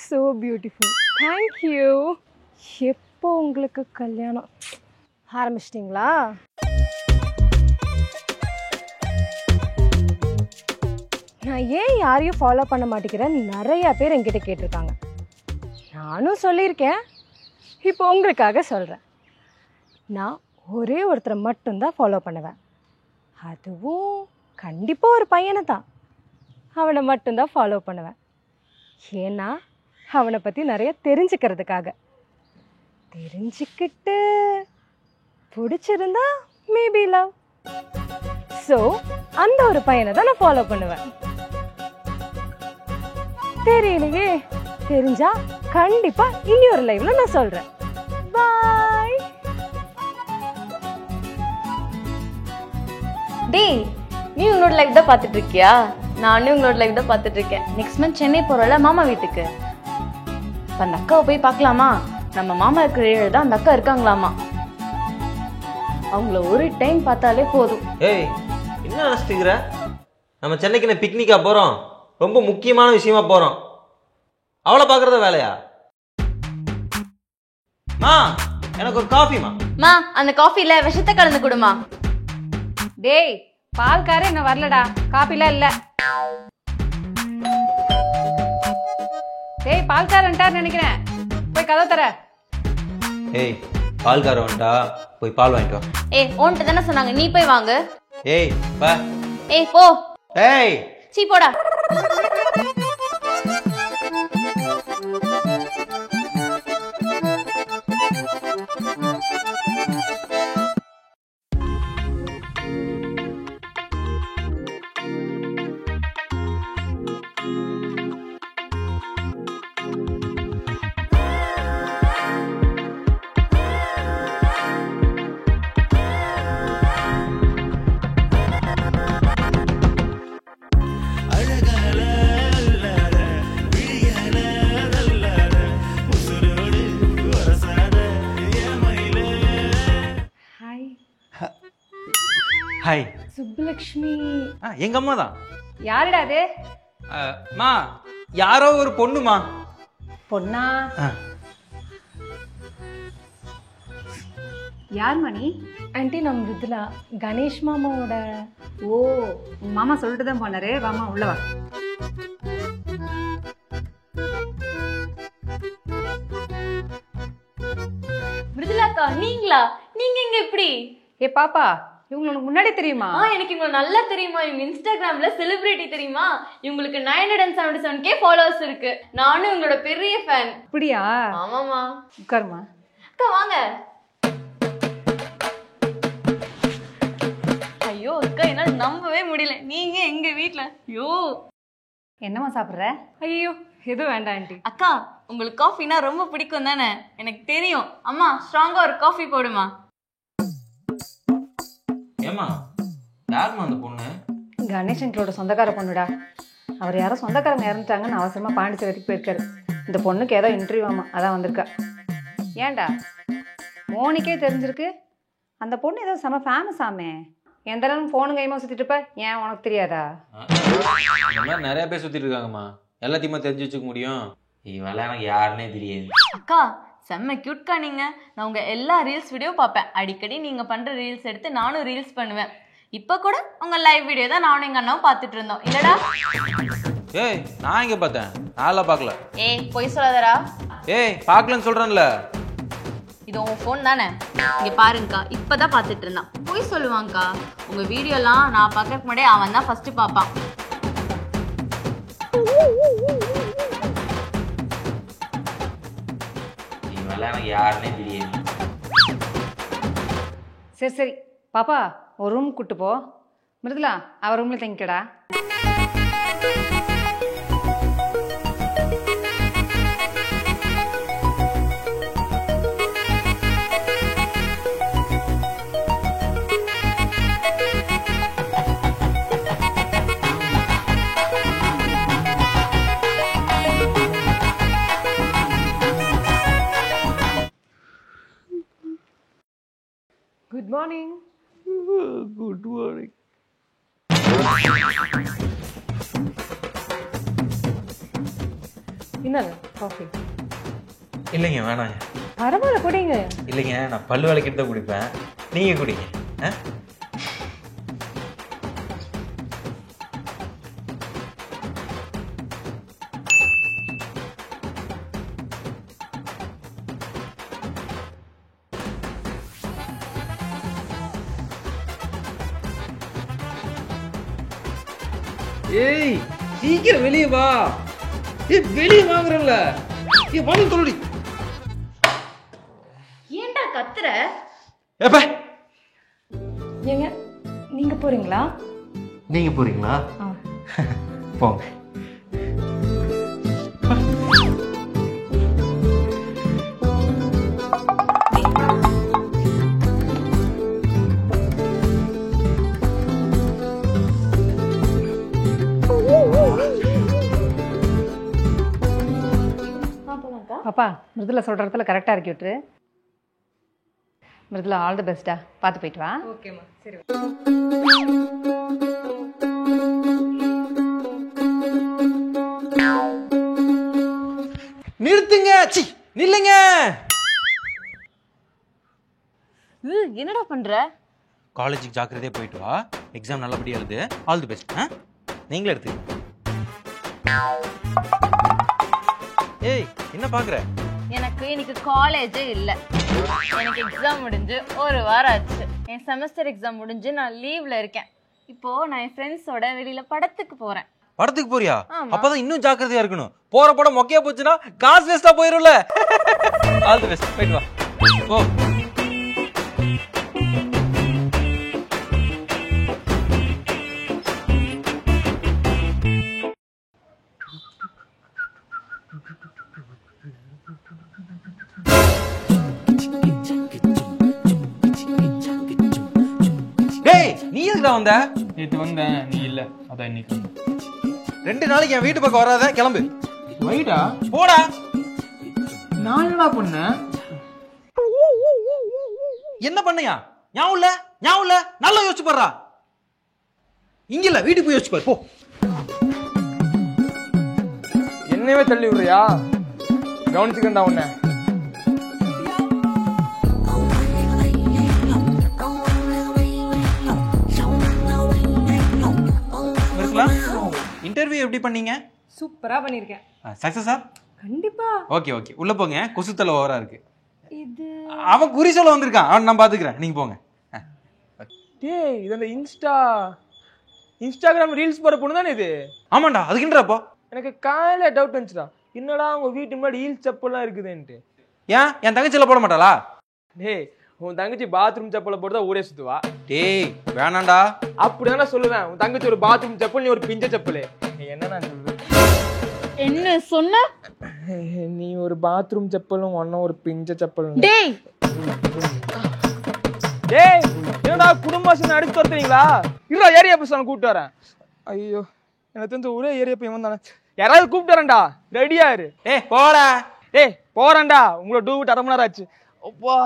so beautiful. Thank you. எப்போ உங்களுக்கு கல்யாணம் ஆரம்பிச்சிட்டிங்களா? நான் ஏன் யாரையும் ஃபாலோ பண்ண மாட்டேங்கிறேன் நிறைய பேர் என்கிட்ட கேட்டிருக்காங்க. நானும் சொல்லியிருக்கேன், இப்போ உங்களுக்காக சொல்கிறேன். நான் ஒரே ஒருத்தரை மட்டும்தான் ஃபாலோ பண்ணுவேன். அதுவும் கண்டிப்பாக ஒரு பையனை தான். அவனை மட்டும்தான் ஃபாலோ பண்ணுவேன். ஏன்னா அவனை பற்றி நிறைய தெரிஞ்சுக்கிறதுக்காக. தெரிஞ்சுக்கிட்டு பிடிச்சிருந்தா மேபி லவ். ஸோ அந்த ஒரு பையனை தான் நான் ஃபாலோ பண்ணுவேன். தெரியலையே, தெரிஞ்சா கண்டிப்பா இனி ஒரு லைவ்ல நான் சொல்றேன். பாய். டேய், நீ உங்களோட லைவ் தான் பார்த்துட்டு இருக்கியா? நானும் உங்களோட லைவ் தான் பார்த்துட்டு இருக்கேன். நெக்ஸ்ட் மந்த் சென்னை போறோம்ல மாமா வீட்டுக்கு. அந்த அக்காவை போய் பார்க்கலாமா? நம்ம மாமா இருக்கிற ஏரியா தான் அந்த அக்கா இருக்காங்களாமா. அவங்கள ஒரு டைம் பார்த்தாலே போதும். ஏய், என்ன நினைச்சிட்டுக்கிற? நம்ம சென்னைக்கு பிக்னிக்கா போறோம், ரொம்ப முக்கியமான விஷயமா போறோம். அவளை பாக்குறத வேலையா? மா, எனக்கு ஒரு காஃபிமா. மா, அந்த காஃபில விஷத்தை கலந்து கொடுமா. டேய், பால்காரே என்ன வரலடா, காப்பிலாம் இல்ல. டேய், பால்காரன்ட்டார் நினைக்கிறேன், போய் கதவு தர. ஏய், பால்கார வந்துட்டா, போய் பால் வாங்கிட்டு வா. ஏய், ஓன்ட்டு தானே சொன்னாங்க, நீ போய் வாங்கு. ஏய் பா. ஏய் போ. ஏய் சீ போடா. ஹாய். சுப்புலக்ஷ்மி எங்க அம்மா தான். யாருடா அது? மா, யாரோ ஒரு பொண்ணுமா. பொண்ணா? யார் மணி? ஆண்டி, நான் மிருதுலா, கணேஷ் மாமாவோட. ஓ, மாமா சொல்லிட்டு தான் போனாரு. வாமா உள்ள வா. மிருதுலாக்கா, நீங்களா? நீங்க இங்க எப்படி? ஏ பாப்பா, இவங்க உனக்கு முன்னாடி தெரியுமா? எனக்கு இவங்க நல்லா தெரியுமா. இவங்க இன்ஸ்டாகிராம்ல செலிபிரிட்டி தெரியுமா. இவங்களுக்கு 977K ஃபாலோவர்ஸ் இருக்கு. நானும் இவங்களோட பெரிய ஃபேன். அப்படியா? ஆமாமா. உட்காருமா. அக்கா வாங்க. ஐயோ அக்கா, என்னால நம்பவே முடியல, நீங்க எங்க வீட்ல. ஐயோ, என்னம்மா சாப்பிட்ற? ஐயோ, எதுவும் வேண்டாம் ஆண்டி. அக்கா, உங்களுக்கு காஃபினா ரொம்ப பிடிக்கும் தானே? எனக்கு தெரியும். அம்மா, ஸ்ட்ராங்கா ஒரு காஃபி போடுமா. ஏமா, யாருமா அந்த பொண்ணு? கணேசன்களோட சொந்தக்கார பொண்ணுடா. அவர் யாரோ சொந்தக்காரங்க இறந்துட்டாங்கன்னு அவசரமா பாண்டிச்சேரிக்கு போயிருக்காரு. இந்த பொண்ணுக்கு ஏதோ இன்டர்வியூ ஆமா, அதான் வந்திருக்கா. ஏன்டா, மோனிக்கே தெரிஞ்சிருக்கு. அந்த பொண்ணு ஏதோ செம ஃபேமஸ் ஆமே. எந்த அளவுக்கு ஃபோனு கைமா சுத்திட்டு இருப்ப, ஏன் உனக்கு தெரியாதா? இந்த மாதிரி நிறைய பேர் சுத்திட்டு இருக்காங்கம்மா, எல்லாத்தையுமா தெரிஞ்சு வச்சுக்க முடியும்? இவெல்லாம் எனக்கு யாருன்னே தெரியாது. அக்கா, செம்ம கியூட்கா நீங்க. நான் உங்க எல்லா ரீல்ஸ் வீடியோ பார்ப்பேன். அடிக்கடி நீங்க பண்ற ரீல்ஸ் எடுத்து நானும் ரீல்ஸ் பண்ணுவேன். இப்ப கூட உங்க லைவ் வீடியோ தான் நானும் எங்க அண்ணாவும் பார்த்துட்டு இருந்தோம் இல்லடா? ஏய், நான் எங்க பார்த்தேன்? நான்லாம் பார்க்கல. ஏய், பொய் சொல்லாதடா. ஏய், பார்க்கலன்னு சொல்றேன்ல. இது உங்க ஃபோன் தானே? இங்க பாருங்கக்கா, இப்பதான் பார்த்துட்டு இருந்தான். பொய் சொல்லுவாங்கக்கா. உங்க வீடியோலாம் நான் பார்க்கறதுக்கு முன்னாடியே அவன் தான் ஃபர்ஸ்ட் பார்ப்பான். எனக்கு யாருன்னே தெரியாது. சரி சரி பாப்பா, ஒரு ரூம் கூட்டு போ. மிருதுலா, அவர் ரூம்ல தங்கிக்கடா. Good morning. Good morning. என்னங்க காஃபி? இல்லைங்க வேணாங்க. பரவாயில்ல குடிங்க. இல்லைங்க நான் பல்லு விளக்கிட்டு தான் குடிப்பேன், நீங்கள் குடிங்க. ஏய் சீக்கிரம் வெளியே வா. ஏய் வெளியே வாங்குறல்ல. ஏய் வாங்க தொழுடி. ஏன்டா கத்துற? ஏப்பா ஏங்க நீங்க போறீங்களா? நீங்க போறீங்களா? போங்க. பாப்பா மிருதுலா சொல்கிற இடத்துல கரெக்டாக இறக்கி விட்டுரு. மிருதுலா ஆல் தி பெஸ்ட்டா, பார்த்து போயிட்டு வா. ஓகேம்மா, சரி. நிறுத்துங்க. சி நில்லுங்க. என்னடா பண்ற? காலேஜுக்கு ஜாக்கிரதையா போயிட்டு வா, எக்ஸாம் நல்லபடியா எழுது, ஆல் தி பெஸ்ட். நீங்களே எடுத்துக்கங்க. ஏய் என்ன பாக்குற? எனக்கு இன்னைக்கு காலேஜே இல்ல. எனக்கு எக்ஸாம் முடிஞ்சு ஒரு வாரம் ஆச்சு. என் செமஸ்டர் எக்ஸாம் முடிஞ்சு நான் லீவ்ல இருக்கேன். இப்போ நான் என் ஃப்ரெண்ட்ஸோட வெளியில படத்துக்கு போறேன். படத்துக்கு போறியா? அப்பதான் இன்னும் ஜாக்கிரதையா இருக்கணும். போற படம் மொக்கையா போச்சுன்னா காசு வேஸ்டா போயிரும்ல. ஆல் தி பெஸ்ட், போயிட்டு வா. போ. டேய் நீ எதுக்குடா வந்த? நேற்று வந்தேன், நீ இல்ல, அதான் இன்னைக்கு. 2 நாளைக்கு என் வீட்டு பக்கம் வராத, கிளம்பு. வைடா போடா. நான் என்னடா பண்ணேன்? என்ன பண்ணையா? ஞாபகம் இல்ல? ஞாபகம் இல்ல? நல்லா யோசிச்சு பாருடா. இங்க இல்ல, வீட்டுக்கு போய் யோசிச்சு பாரு. போ. என்னவே தள்ளி விடுறியா? கவனிச்சுக்கண்டா உன்ன. இன்டர்வியூ எப்படி பண்ணீங்க? சூப்பரா பண்ணிருக்கேன். சக்சஸா? கண்டிப்பா. ஓகே ஓகே, உள்ள போங்க. கொசுத்தல ஓவரா இருக்கு. இது அவன் குறி சொல்ல வந்திருக்கான், அவன் நான் பாத்துக்கிறேன், நீங்க போங்க. டேய் இது அந்த இன்ஸ்டாகிராம் ரீல்ஸ் போற பொண்ணு தானே இது? ஆமாண்டா, அதுக்குன்றப்போ எனக்கு காலையில டவுட் வந்துச்சுடா, என்னடா உங்க வீட்டு முன்னாடி ஹீல் செப்பல்லாம் இருக்குதுன்ட்டு. ஏன் என் தங்கச்சியில போட மாட்டாளா? டேய் உன் தங்கச்சி பாத்ரூம் செப்பலை போட்டு தான் ஊரே சுத்துவா. டேய் வேணாண்டா. அப்படிதானே சொல்லுவேன். உன் தங்கச்சி ஒரு பாத்ரூம் செப்பல், நீ ஒரு பிஞ்ச செப்பல். என்ன நான் சொல்லுவேன்? என்ன சொன்ன? நீ ஒரு பாத்ரூம் செப்பலும் ஒன்னும் ஒரு பிஞ்ச செப்பலும். டேய் டேய் என்னடா குடும்பம் அடிச்சு வரீங்களா? இல்ல ஏரியா பஸ் நான் கூப்பிட்டு வரேன். ஐயோ எனக்கு தெரிஞ்ச ஒரே ஏரியா போய் வந்தானே, யாராவது கூப்பிட்டு வரேன்டா, ரெடியா இரு. ஏய் போடா. டேய் போறேன்டா, உங்களோட டூ விட்டு 1/2 மணி நேரம் ஆச்சு. அப்பா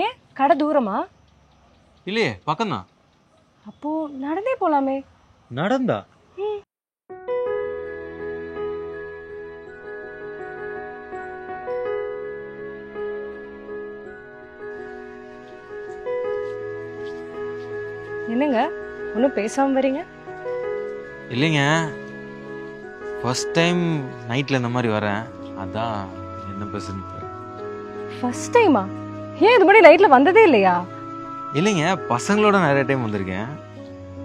ஏன் கடை தூரமா? இல்லையே, பக்கம்தான். அப்போ நடந்தே போலாமே. நடந்தா? என்னங்க ஒன்றும் பேசாம வரீங்க? இல்லைங்க, ஃபர்ஸ்ட் டைம் நைட்டில் இந்த மாதிரி வரேன், அதான் என்ன பேசுறது. ஃபர்ஸ்ட் டைமா? ஏன் இது முன்னாடி நைட்ல வந்ததே இல்லையா? இல்லைங்க, பசங்களோட நிறைய டைம் வந்திருக்கேன்.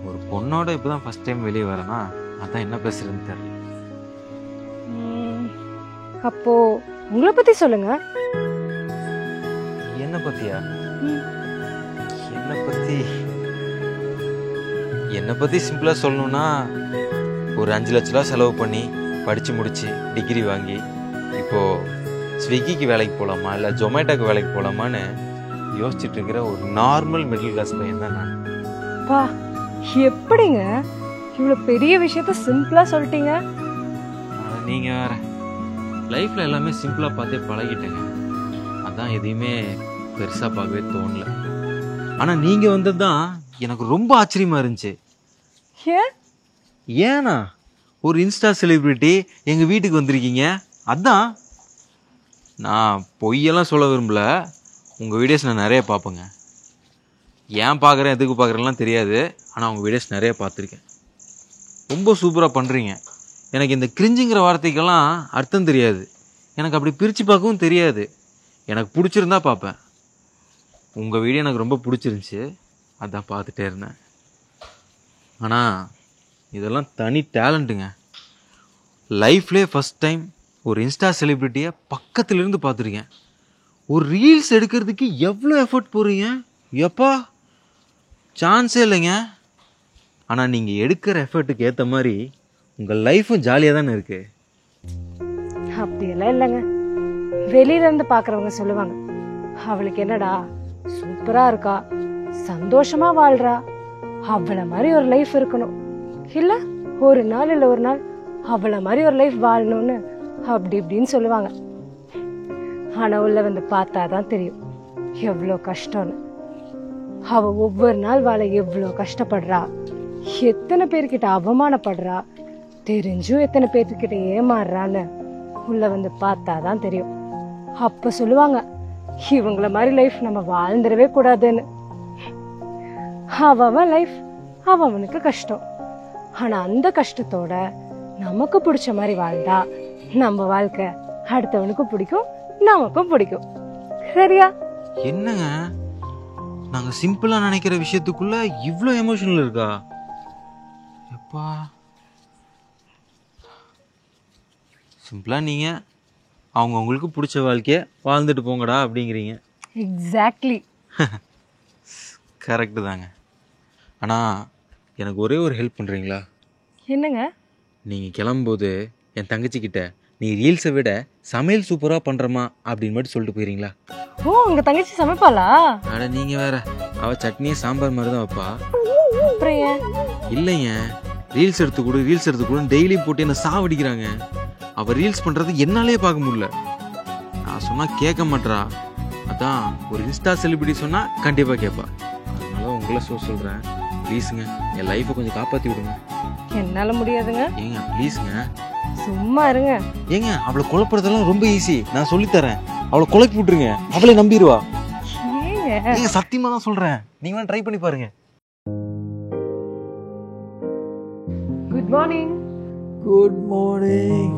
ஒரு பொண்ணோட இப்போ தான் ஃபர்ஸ்ட் டைம் வெளியே வரேன்னா, அதான் என்ன பேசுறதுன்னு தெரியல. அப்போ உங்களை பத்தி சொல்லுங்க. என்ன பத்தியா? என்னை பற்றி சிம்பிளாக சொல்லணும்னா, ஒரு 5 லட்ச ரூபா செலவு பண்ணி படித்து முடித்து டிகிரி வாங்கி இப்போது ஸ்விக்கிக்கு வேலைக்கு போகலாமா இல்லை ஜொமேட்டோக்கு வேலைக்கு போகலாமான்னு யோசிச்சுட்டு இருக்கிற ஒரு நார்மல் மிடில் கிளாஸ் பையன் தான் நான். பா, எப்படிங்க இவ்வளோ பெரிய விஷயத்த சிம்பிளா சொல்லிட்டீங்க? ஆனால் நீங்கள் வேற, லைஃப்பில் எல்லாமே சிம்பிளாக பார்த்தே பழகிட்டேங்க. அதான் எதையுமே பெருசாக பார்க்கவே தோணல. ஆனால் நீங்கள் வந்தது தான் எனக்கு ரொம்ப ஆச்சரியமாக இருந்துச்சு. ஏன்னா ஒரு இன்ஸ்டா செலிபிரிட்டி எங்கள் வீட்டுக்கு வந்திருக்கீங்க. அதான் நான் பொய்யெல்லாம் சொல்ல விரும்பல, உங்கள் வீடியோஸ் நான் நிறைய பார்ப்பேங்க. ஏன் பார்க்குறேன் எதுக்கு பார்க்குறேன்லாம் தெரியாது, ஆனால் உங்கள் வீடியோஸ் நிறைய பார்த்துருக்கேன். ரொம்ப சூப்பராக பண்ணுறீங்க. எனக்கு இந்த கிரிஞ்சுங்கிற வார்த்தைக்கெல்லாம் அர்த்தம் தெரியாது, எனக்கு அப்படி பிரித்து பார்க்கவும் தெரியாது. எனக்கு பிடிச்சிருந்தா பார்ப்பேன். உங்கள் வீடியோ எனக்கு ரொம்ப பிடிச்சிருந்துச்சி, அதான் பார்த்துட்டே இருந்தேன். ஆனால் இதெல்லாம் தனி டேலண்ட்டுங்க. லைஃப்லேயே ஃபஸ்ட் டைம் ஒரு இன்ஸ்டா செலிப்ரிட்டியை பக்கத்துலேருந்து பார்த்துருக்கேன். ஒரு ரீல்ஸ் எடுக்கிறதுக்கு எவ்வளோ எஃபர்ட் போடுறீங்க, எப்பா சான்ஸே இல்லைங்க. ஆனால் நீங்கள் எடுக்கிற எஃபர்ட்டுக்கு ஏற்ற மாதிரி உங்கள் லைஃப்பும் ஜாலியாக தானே இருக்குது. அப்படியெல்லாம் இல்லைங்க. வெளியில இருந்து பார்க்குறவங்க சொல்லுவாங்க, அவளுக்கு என்னடா சூப்பரா இருக்கா, சந்தோஷமா வாழ்றா, அவளை மாதிரி ஒரு லைஃப் இருக்கணும், இல்ல ஒரு நாள் இல்ல ஒரு நாள் அவளை மாதிரி ஒரு லைஃப் வாழணும்னு அப்படி இப்படின்னு சொல்லுவாங்க. ஆனா உள்ள வந்து பார்த்தாதான் தெரியும் எவ்வளோ கஷ்டம்னு. அவ ஒவ்வொரு நாள் வாழ எவ்வளோ கஷ்டப்படுறா, எத்தனை பேர்கிட்ட அவமானப்படுறா, தெரிஞ்சும் எத்தனை பேர்கிட்ட ஏமாறுறான்னு உள்ள வந்து பார்த்தாதான் தெரியும். அப்ப சொல்லுவாங்க, இவங்கள மாதிரி லைஃப் நம்ம வாழ்ந்துடவே கூடாதுன்னு. அவன் லைஃப் அவனுக்கு கஷ்டம், ஆனா அந்த கஷ்டத்தோட நமக்கு பிடிச்ச மாதிரி வாழ்ந்தா நம்ம வாழ்க்கை அடுத்தவனுக்கு பிடிக்கும், நமக்கும் பிடிக்கும். சரியா? என்னங்க, நாங்கள் சிம்பிளாக நினைக்கிற விஷயத்துக்குள்ள இவ்வளோ எமோஷனல் இருக்கா? எப்பா, சிம்பிளாக நீங்கள் அவங்களுக்கு பிடிச்ச வாழ்க்கையை வாழ்ந்துட்டு போங்கடா அப்படிங்கிறீங்க. எக்ஸாக்ட்லி. கரெக்டு தாங்க. ஆனால் எனக்கு ஒரே ஒரு ஹெல்ப் பண்ணுறீங்களா? என்னங்க? நீங்கள் கிளம்பும்போது என் தங்கச்சிக்கிட்ட நீ ரீல்ஸை விட சமையல் சூப்பராக பண்ணுறமா அப்படின்னு மட்டும் சொல்லிட்டு போயிடுறீங்களா? ஓ, உங்க தங்கச்சி சமைப்பாளா? அட நீங்கள் வேற, அவள் சட்னியே சாம்பார் மாதிரி தான் வைப்பா. அப்புறம் ஏன்? இல்லைங்க, ரீல்ஸ் எடுத்துக்கூட டெய்லி போட்டு என்ன சாவடிக்கிறாங்க. அவள் ரீல்ஸ் பண்ணுறது என்னாலே பார்க்க முடியல. நான் சொன்னால் கேட்க மாட்டா. அதான் ஒரு இன்ஸ்டா செலிபிரிட்டி சொன்னால் கண்டிப்பாக கேட்பா. அதனால உங்களை சொல்கிறேன், ப்ளீஸுங்க என் லைஃப்பை கொஞ்சம் காப்பாற்றி விடுங்க. என்னால முடியாதுங்க. ஏங்க ப்ளீஸுங்க. சும்மா இருங்க. ஏங்க, அவளை குழப்பறதெல்லாம் ரொம்ப ஈஸி, நான் சொல்லித்தரேன். அவளை குழப்பி விட்டுருங்க, அவளே நம்பிடுவா. ஏங்க சத்தியமாக தான் சொல்கிறேன், நீங்கள் வேணா ட்ரை பண்ணி பாருங்க. Good morning. Good morning.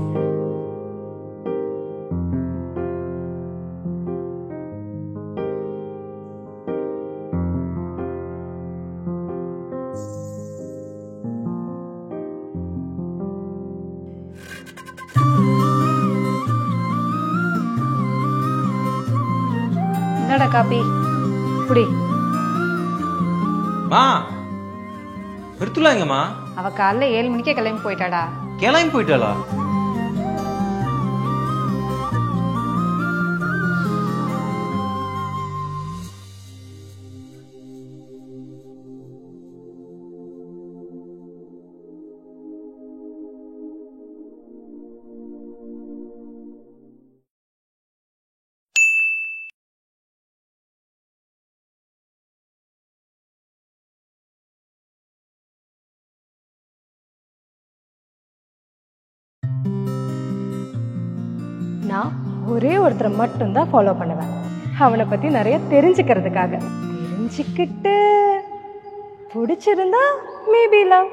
என்னடா காப்பி குடி. மா, எடுத்துலாங்கம்மா. அவ காலைல 7 மணிக்கே கிளம்பி போயிட்டாடா. கிளம்பி போயிட்டாளா? நான் ஒரே ஒருத்தரை மட்டும்தான் ஃபாலோ பண்ணுவேன். அவனை பற்றி நிறைய தெரிஞ்சுக்கிறதுக்காக. தெரிஞ்சுக்கிட்டு பிடிச்சிருந்தா மேபி லவ்.